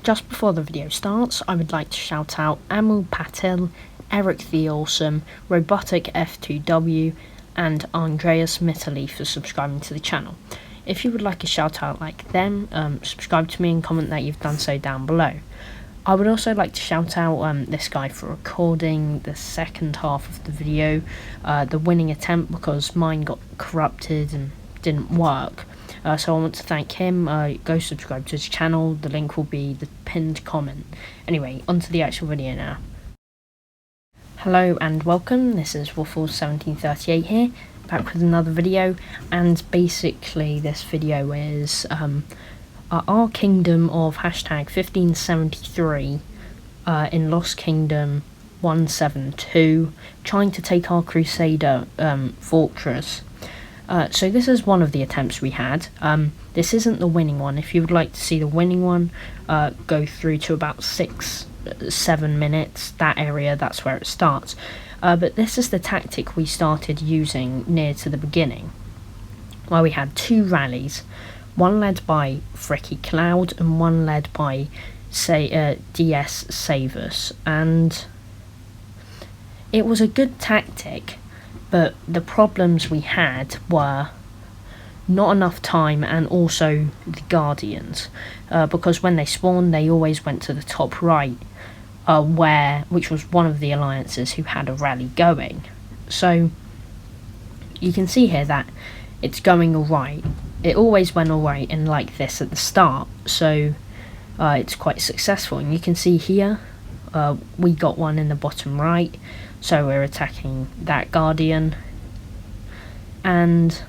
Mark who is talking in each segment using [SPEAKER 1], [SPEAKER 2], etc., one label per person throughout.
[SPEAKER 1] just before the video starts, I would like to shout out Amul Patil, Eric the Awesome, Robotic F2W, and Andreas Mitterly for subscribing to the channel. If you would like a shout out like them, subscribe to me and comment that you've done so down below. I would also like to shout out this guy for recording the second half of the video, the winning attempt, because mine got corrupted and didn't work. So I want to thank him. Go subscribe to his channel, the link will be the pinned comment. Anyway, on to the actual video now. Hello and welcome, this is Waffles1738 here, back with another video, and basically this video is our kingdom of hashtag 1573 in Lost Kingdom 172, trying to take our Crusader fortress. So this is one of the attempts we had. This isn't the winning one. If you would like to see the winning one, go through to about 6-7 minutes, that area, that's where it starts. But this is the tactic we started using near to the beginning, where we had two rallies, one led by Fricky Cloud and one led by DS Savus, and it was a good tactic, but the problems we had were not enough time and also the Guardians, because when they spawned they always went to the top right, which was one of the alliances who had a rally going. So you can see here that it's going alright. It always went alright and like this at the start, so it's quite successful. And you can see here we got one in the bottom right, so we're attacking that Guardian, and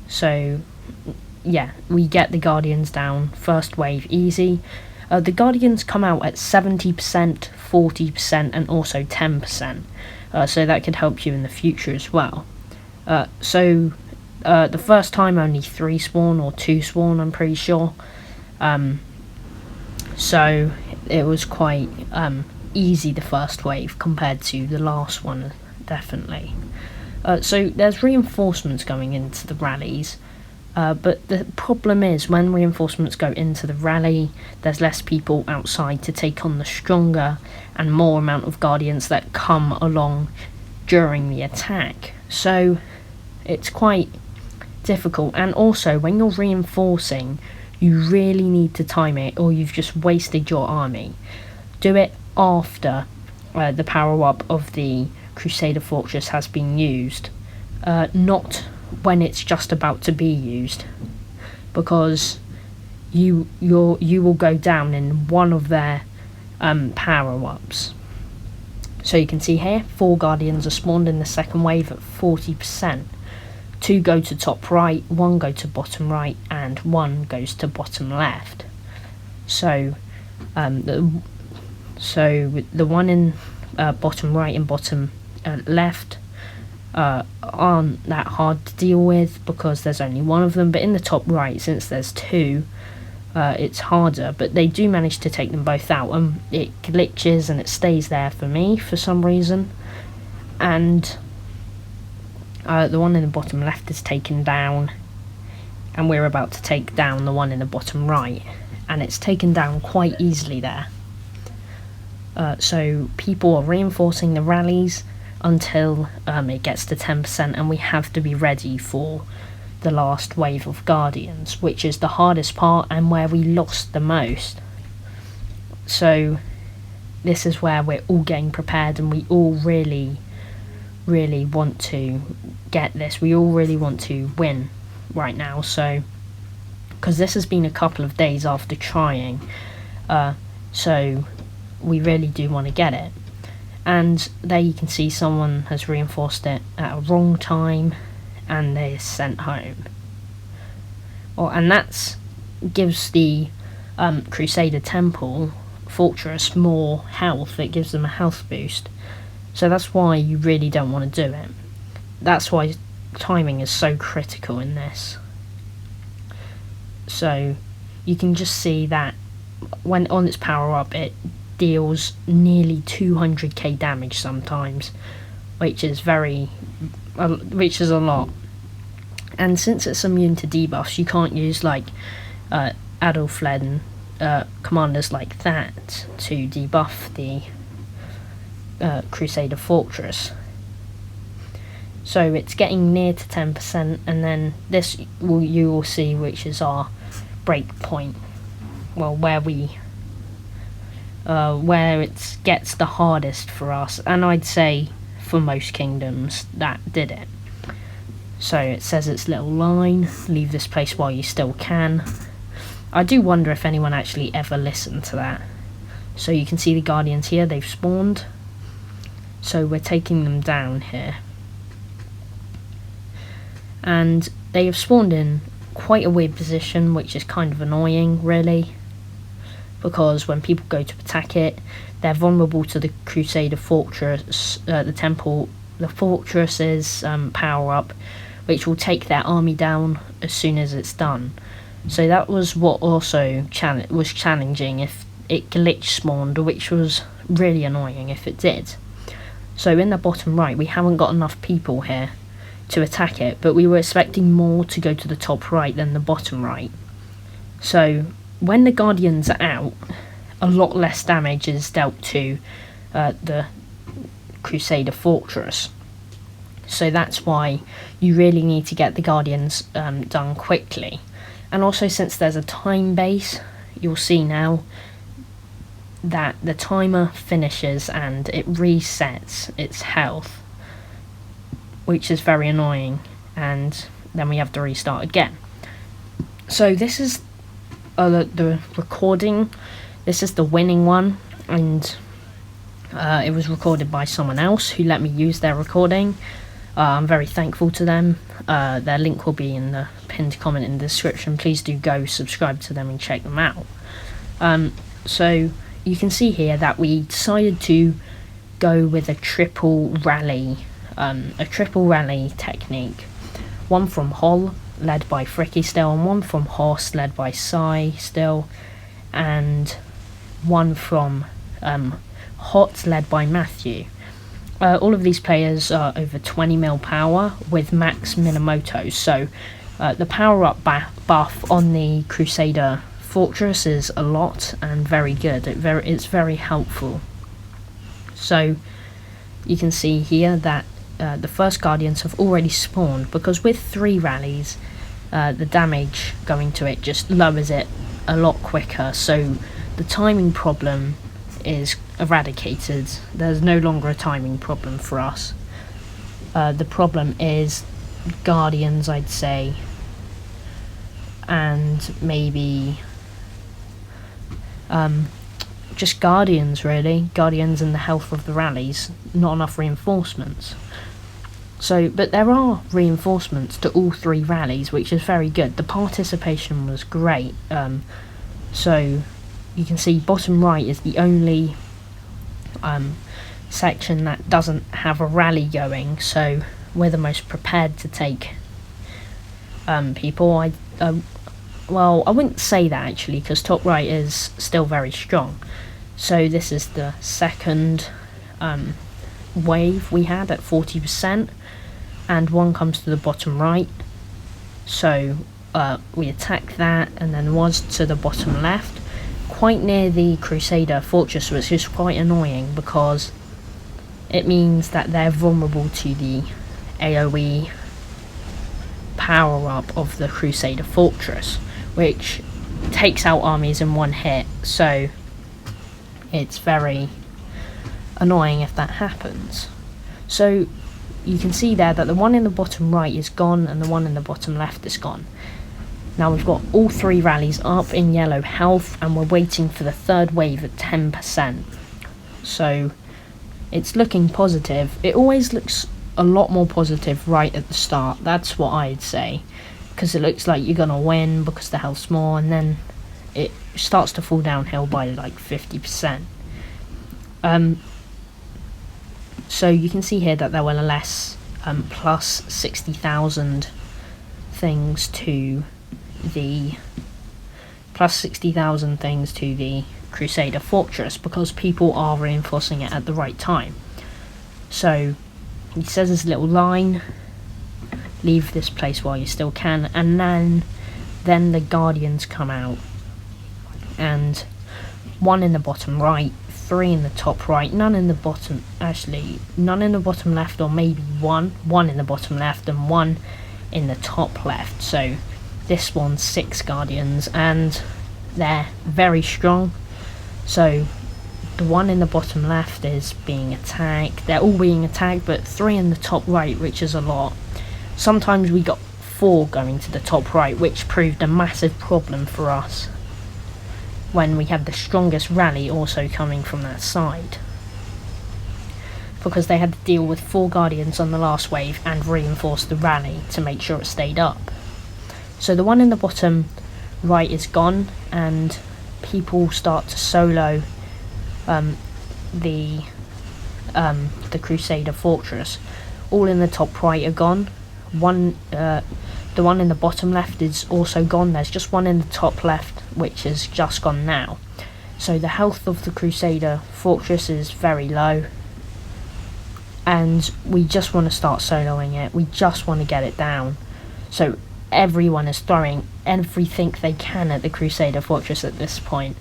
[SPEAKER 1] so yeah, we get the Guardians down, first wave easy. The Guardians come out at 70%, 40% and also 10%, so that could help you in the future as well. The first time only 3 spawn, or 2 spawn, I'm pretty sure, so it was quite easy the first wave compared to the last one, definitely. So there's reinforcements going into the rallies, but the problem is when reinforcements go into the rally, there's less people outside to take on the stronger and more amount of Guardians that come along during the attack. So it's quite difficult, and also when you're reinforcing you really need to time it or you've just wasted your army. Do it after the power up of the Crusader fortress has been used, not when it's just about to be used, because you will go down in one of their power ups. So you can see here 4 Guardians are spawned in the second wave at 40%. 2 go to top right, 1 go to bottom right, and 1 goes to bottom left. So the one in bottom right and bottom left aren't that hard to deal with because there's only 1 of them, but in the top right, since there's 2, it's harder, but they do manage to take them both out, and it glitches and it stays there for me for some reason. And the one in the bottom left is taken down, and we're about to take down the one in the bottom right, and it's taken down quite easily there. So people are reinforcing the rallies until it gets to 10%, and we have to be ready for the last wave of Guardians, which is the hardest part and where we lost the most. So this is where we're all getting prepared, and we all really want to get this. We all really want to win right now, so because this has been a couple of days after trying, so we really do want to get it. And there you can see someone has reinforced it at a wrong time and they're sent home. And that gives the Crusader Temple Fortress more health. It gives them a health boost. So that's why you really don't want to do it. That's why timing is so critical in this. So you can just see that when on its power up it deals nearly 200k damage sometimes, which is a lot. And since it's immune to debuffs, you can't use like Adolfleden commanders like that to debuff the Crusader fortress. So it's getting near to 10%, and then this you will see, which is our break point. Well, where it gets the hardest for us, and I'd say for most kingdoms that did it. So it says its little line, leave this place while you still can. I do wonder if anyone actually ever listened to that. So you can see the Guardians here, they've spawned. So we're taking them down here. And they have spawned in quite a weird position, which is kind of annoying, really. Because when people go to attack it, they're vulnerable to the Crusader fortress, the fortress's power up, which will take their army down as soon as it's done. So that was what also was challenging if it glitch spawned, which was really annoying if it did. So in the bottom right, we haven't got enough people here to attack it, but we were expecting more to go to the top right than the bottom right. So when the Guardians are out, a lot less damage is dealt to the Crusader fortress. So that's why you really need to get the Guardians done quickly. And also, since there's a time base, you'll see now that the timer finishes and it resets its health, which is very annoying, and then we have to restart again. So this is the recording. This is the winning one, and it was recorded by someone else who let me use their recording. I'm very thankful to them. Their link will be in the pinned comment in the description. Please do go subscribe to them and check them out. So you can see here that we decided to go with a triple rally technique. One from Hull, led by Fricky still, and one from Horst, led by Sai still, and one from Hot, led by Matthew. All of these players are over 20 mil power with max Minamoto, so the power up buff on the Crusader fortress is a lot and very good. It's very helpful. So you can see here that the first Guardians have already spawned, because with 3 rallies the damage going to it just lowers it a lot quicker, so the timing problem is eradicated. There's no longer a timing problem for us. The problem is Guardians, I'd say, and maybe just Guardians, really. Guardians and the health of the rallies, not enough reinforcements. So, but there are reinforcements to all 3 rallies, which is very good. The participation was great. So you can see bottom right is the only section that doesn't have a rally going, so we're the most prepared to take people. Well, I wouldn't say that actually, because top right is still very strong. So this is the second wave we had at 40%, and one comes to the bottom right. So we attack that, and then was to the bottom left, quite near the Crusader fortress, which is quite annoying because it means that they're vulnerable to the AoE power up of the Crusader fortress, which takes out armies in one hit. So it's very annoying if that happens. So you can see there that the one in the bottom right is gone and the one in the bottom left is gone. Now we've got all 3 rallies up in yellow health, and we're waiting for the third wave at 10%. So it's looking positive. It always looks a lot more positive right at the start. That's what I'd say, because it looks like you're gonna win because the health's more, and then it starts to fall downhill by like 50%. So you can see here that there were less plus 60,000 things to the Crusader fortress, because people are reinforcing it at the right time. So he says his little line, leave this place while you still can, and then the Guardians come out, and 1 in the bottom right, 3 in the top right, none in the bottom, actually none in the bottom left, or maybe one in the bottom left and 1 in the top left. So this one's 6 guardians, and they're very strong. So the 1 in the bottom left is being attacked. They're all being attacked, but 3 in the top right, which is a lot. Sometimes we got 4 going to the top right, which proved a massive problem for us when we had the strongest rally also coming from that side, because they had to deal with 4 guardians on the last wave and reinforce the rally to make sure it stayed up. So the 1 in the bottom right is gone, and people start to solo the Crusader fortress. All in the top right are gone. The 1 in the bottom left is also gone. There's just 1 in the top left, which is just gone now. So the health of the Crusader fortress is very low, and we just want to start soloing it. We just want to get it down. So everyone is throwing everything they can at the Crusader fortress at this point.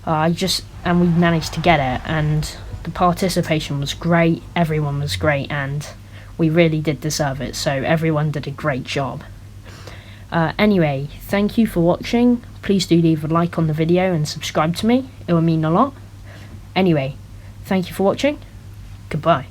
[SPEAKER 1] And we managed to get it, and the participation was great. Everyone was great, and we really did deserve it. So everyone did a great job. Anyway, thank you for watching. Please do leave a like on the video and subscribe to me. It will mean a lot. Anyway, thank you for watching. Goodbye.